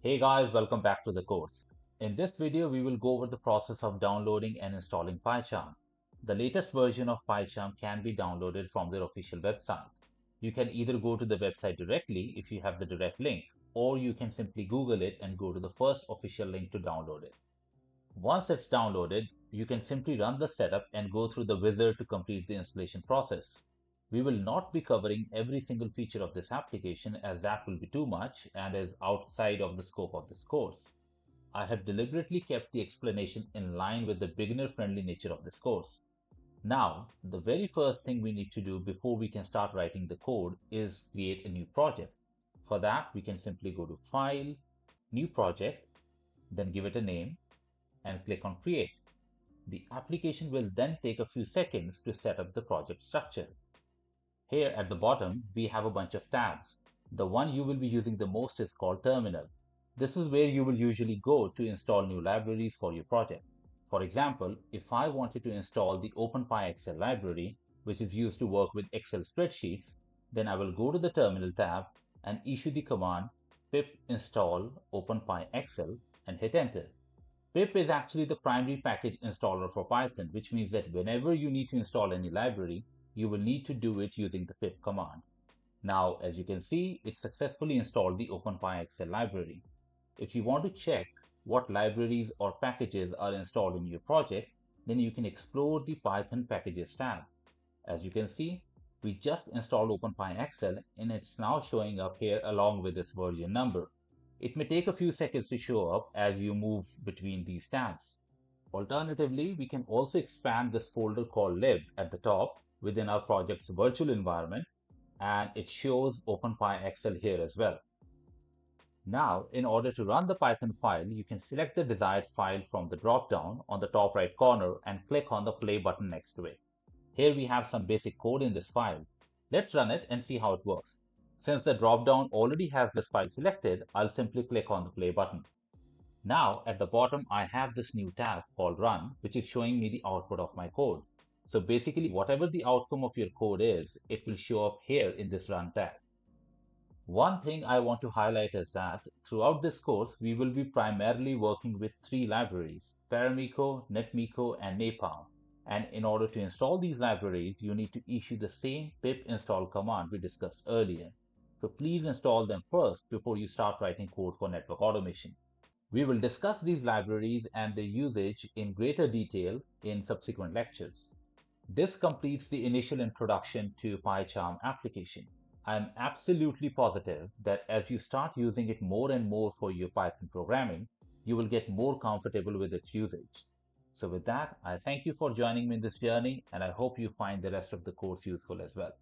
Hey guys, welcome back to the course. In this video, we will go over the process of downloading and installing PyCharm. The latest version of PyCharm can be downloaded from their official website. You can either go to the website directly if you have the direct link, or you can simply Google it and go to the first official link to download it. Once it's downloaded, you can simply run the setup and go through the wizard to complete the installation process. We will not be covering every single feature of this application as that will be too much and is outside of the scope of this course. I have deliberately kept the explanation in line with the beginner-friendly nature of this course. Now, the very first thing we need to do before we can start writing the code is create a new project. For that, we can simply go to File, New Project, then give it a name, and click on Create. The application will then take a few seconds to set up the project structure. Here at the bottom, we have a bunch of tabs. The one you will be using the most is called Terminal. This is where you will usually go to install new libraries for your project. For example, if I wanted to install the OpenPyXL library, which is used to work with Excel spreadsheets, then I will go to the Terminal tab and issue the command pip install OpenPyXL and hit enter. Pip is actually the primary package installer for Python, which means that whenever you need to install any library, you will need to do it using the pip command. Now, as you can see, it successfully installed the OpenPyXL library. If you want to check what libraries or packages are installed in your project, then you can explore the Python Packages tab. As you can see, we just installed OpenPyXL and it's now showing up here along with its version number. It may take a few seconds to show up as you move between these tabs. Alternatively, we can also expand this folder called lib at the top within our project's virtual environment, and it shows OpenPyXL here as well. Now, in order to run the Python file, you can select the desired file from the drop-down on the top right corner and click on the play button next to it. Here we have some basic code in this file. Let's run it and see how it works. Since the drop-down already has this file selected, I'll simply click on the play button. Now, at the bottom, I have this new tab called Run, which is showing me the output of my code. So basically, whatever the outcome of your code is, it will show up here in this Run tab. One thing I want to highlight is that throughout this course, we will be primarily working with three libraries, Paramiko, NetMiko, and Napalm. And in order to install these libraries, you need to issue the same pip install command we discussed earlier. So please install them first before you start writing code for network automation. We will discuss these libraries and their usage in greater detail in subsequent lectures. This completes the initial introduction to PyCharm application. I am absolutely positive that as you start using it more and more for your Python programming, you will get more comfortable with its usage. So with that, I thank you for joining me in this journey, and I hope you find the rest of the course useful as well.